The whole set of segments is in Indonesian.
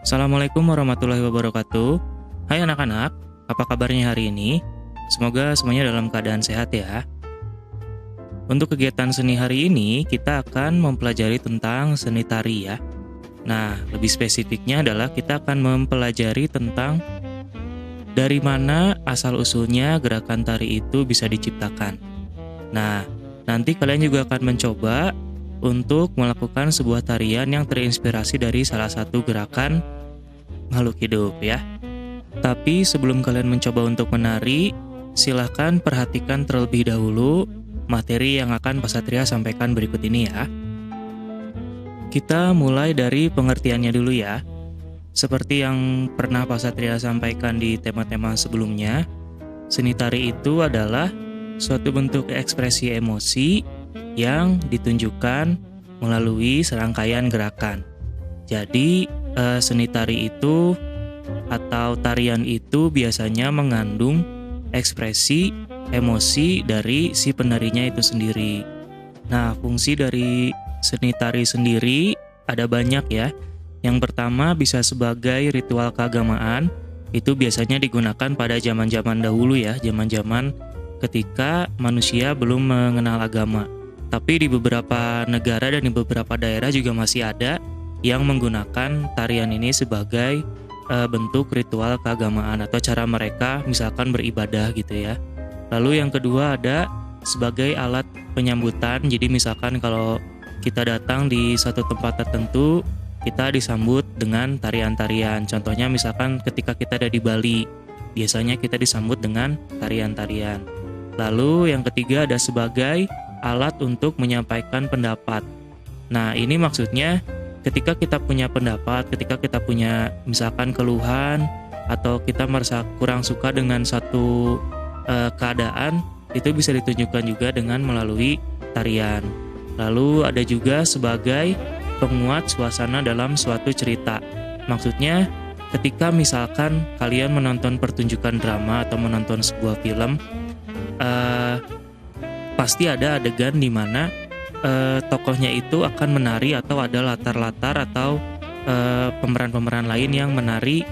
Assalamualaikum warahmatullahi wabarakatuh. Hai anak-anak, apa kabarnya hari ini? Semoga semuanya dalam keadaan sehat ya. Untuk kegiatan seni hari ini, kita akan mempelajari tentang seni tari ya. Nah, lebih spesifiknya adalah kita akan mempelajari tentang dari mana asal-usulnya gerakan tari itu bisa diciptakan. Nah, nanti kalian juga akan mencoba untuk melakukan sebuah tarian yang terinspirasi dari salah satu gerakan makhluk hidup ya. Tapi sebelum kalian mencoba untuk menari, silahkan perhatikan terlebih dahulu materi yang akan Pak Satria sampaikan berikut ini ya. Kita mulai dari pengertiannya dulu ya. Seperti yang pernah Pak Satria sampaikan di tema-tema sebelumnya, seni tari itu adalah suatu bentuk ekspresi emosi yang ditunjukkan melalui serangkaian gerakan. Jadi, seni tari itu atau tarian itu biasanya mengandung ekspresi emosi dari si penarinya itu sendiri. Nah, fungsi dari seni tari sendiri ada banyak ya. Yang pertama bisa sebagai ritual keagamaan, itu biasanya digunakan pada zaman-zaman dahulu ya, zaman-zaman ketika manusia belum mengenal agama. Tapi di beberapa negara dan di beberapa daerah juga masih ada yang menggunakan tarian ini sebagai bentuk ritual keagamaan atau cara mereka misalkan beribadah gitu ya. Lalu yang kedua ada sebagai alat penyambutan. Jadi misalkan kalau kita datang di satu tempat tertentu, kita disambut dengan tarian-tarian. Contohnya misalkan ketika kita ada di Bali, biasanya kita disambut dengan tarian-tarian. Lalu yang ketiga ada sebagai alat untuk menyampaikan pendapat. Nah, ini maksudnya ketika kita punya pendapat, ketika kita punya misalkan keluhan atau kita merasa kurang suka dengan satu keadaan, itu bisa ditunjukkan juga dengan melalui tarian. Lalu ada juga sebagai penguat suasana dalam suatu cerita. Maksudnya ketika misalkan kalian menonton pertunjukan drama atau menonton sebuah film, pasti ada adegan di mana tokohnya itu akan menari atau ada latar-latar atau pemeran-pemeran lain yang menari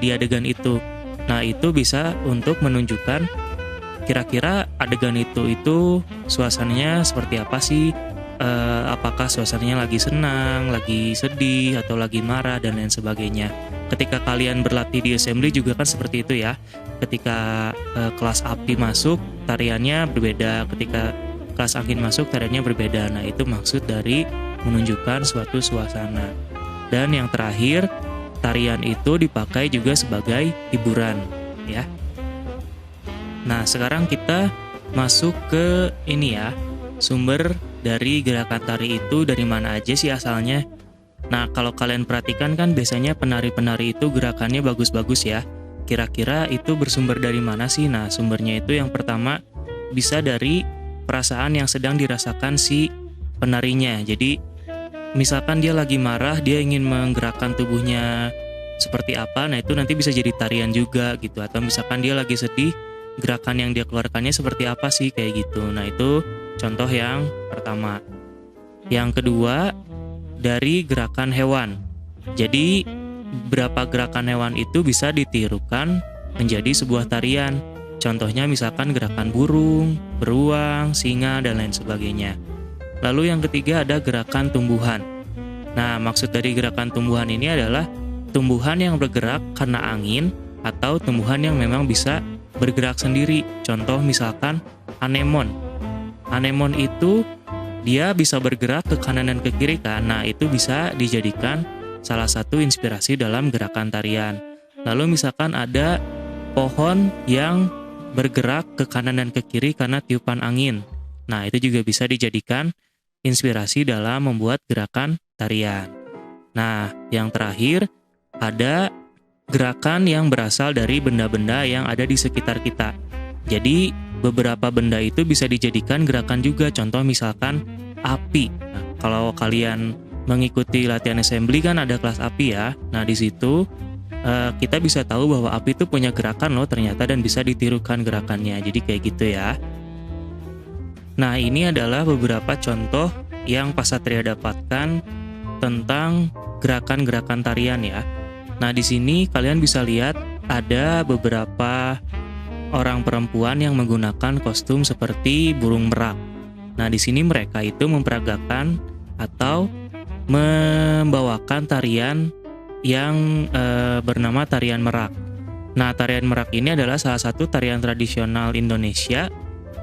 di adegan itu. Nah, itu bisa untuk menunjukkan kira-kira adegan itu suasananya seperti apa sih? Apakah suasananya lagi senang, lagi sedih, atau lagi marah, dan lain sebagainya. Ketika kalian berlatih di assembly juga kan seperti itu ya. Ketika kelas api masuk, tariannya berbeda. Ketika kelas angin masuk, tariannya berbeda. Nah, itu maksud dari menunjukkan suatu suasana. Dan yang terakhir, tarian itu dipakai juga sebagai hiburan ya. Nah, sekarang kita masuk ke ini ya, sumber dari gerakan tari itu dari mana aja sih asalnya. Nah, kalau kalian perhatikan kan biasanya penari-penari itu gerakannya bagus-bagus ya. Kira-kira itu bersumber dari mana sih? Nah, sumbernya itu yang pertama bisa dari perasaan yang sedang dirasakan si penarinya. Jadi, misalkan dia lagi marah, dia ingin menggerakkan tubuhnya seperti apa, nah itu nanti bisa jadi tarian juga gitu. Atau misalkan dia lagi sedih, gerakan yang dia keluarkannya seperti apa sih, kayak gitu. Nah, itu contoh yang pertama. Yang kedua, dari gerakan hewan. Jadi, beberapa gerakan hewan itu bisa ditirukan menjadi sebuah tarian. Contohnya misalkan gerakan burung, beruang, singa, dan lain sebagainya. Lalu yang ketiga ada gerakan tumbuhan. Nah, maksud dari gerakan tumbuhan ini adalah tumbuhan yang bergerak karena angin atau tumbuhan yang memang bisa bergerak sendiri. Contoh misalkan anemon. Anemon itu dia bisa bergerak ke kanan dan ke kiri kan. Nah, itu bisa dijadikan salah satu inspirasi dalam gerakan tarian. Lalu misalkan ada pohon yang bergerak ke kanan dan ke kiri karena tiupan angin. Nah, itu juga bisa dijadikan inspirasi dalam membuat gerakan tarian. Nah, yang terakhir ada gerakan yang berasal dari benda-benda yang ada di sekitar kita. Jadi, beberapa benda itu bisa dijadikan gerakan juga. Contoh misalkan api. Nah, kalau kalian mengikuti latihan assembly kan ada kelas api ya. Nah, di situ kita bisa tahu bahwa api itu punya gerakan loh ternyata dan bisa ditirukan gerakannya. Jadi kayak gitu ya. Nah, ini adalah beberapa contoh yang Pak Satria dapatkan tentang gerakan-gerakan tarian ya. Nah, di sini kalian bisa lihat ada beberapa orang perempuan yang menggunakan kostum seperti burung merak. Nah, di sini mereka itu memperagakan atau membawakan tarian yang bernama tarian merak. Nah, tarian merak ini adalah salah satu tarian tradisional Indonesia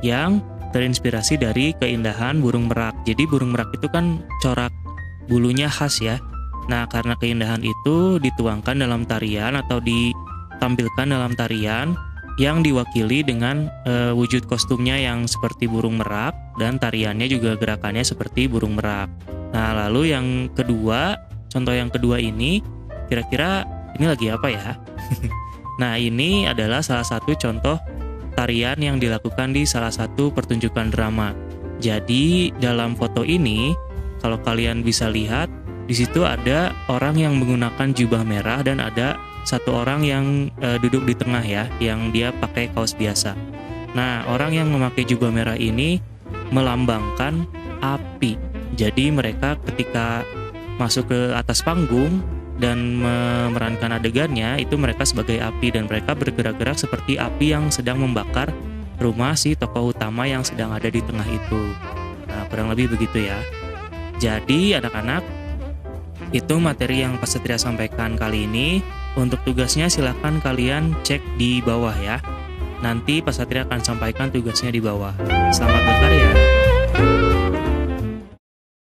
yang terinspirasi dari keindahan burung merak. Jadi burung merak itu kan corak bulunya khas ya. Nah, karena keindahan itu dituangkan dalam tarian atau ditampilkan dalam tarian yang diwakili dengan wujud kostumnya yang seperti burung merak dan tariannya juga gerakannya seperti burung merak. Nah, lalu yang kedua, contoh yang kedua ini kira-kira ini lagi apa ya? Nah, ini adalah salah satu contoh tarian yang dilakukan di salah satu pertunjukan drama. Jadi, dalam foto ini, kalau kalian bisa lihat, di situ ada orang yang menggunakan jubah merah dan ada satu orang yang duduk di tengah ya, yang dia pakai kaos biasa. Nah, orang yang memakai jubah merah ini melambangkan api. Jadi, mereka ketika masuk ke atas panggung dan memerankan adegannya, itu mereka sebagai api dan mereka bergerak-gerak seperti api yang sedang membakar rumah si tokoh utama yang sedang ada di tengah itu. Nah, kurang lebih begitu ya. Jadi anak-anak, itu materi yang Pak Satria sampaikan kali ini. Untuk tugasnya silahkan kalian cek di bawah ya. Nanti Pak Satria akan sampaikan tugasnya di bawah. Selamat berkarya.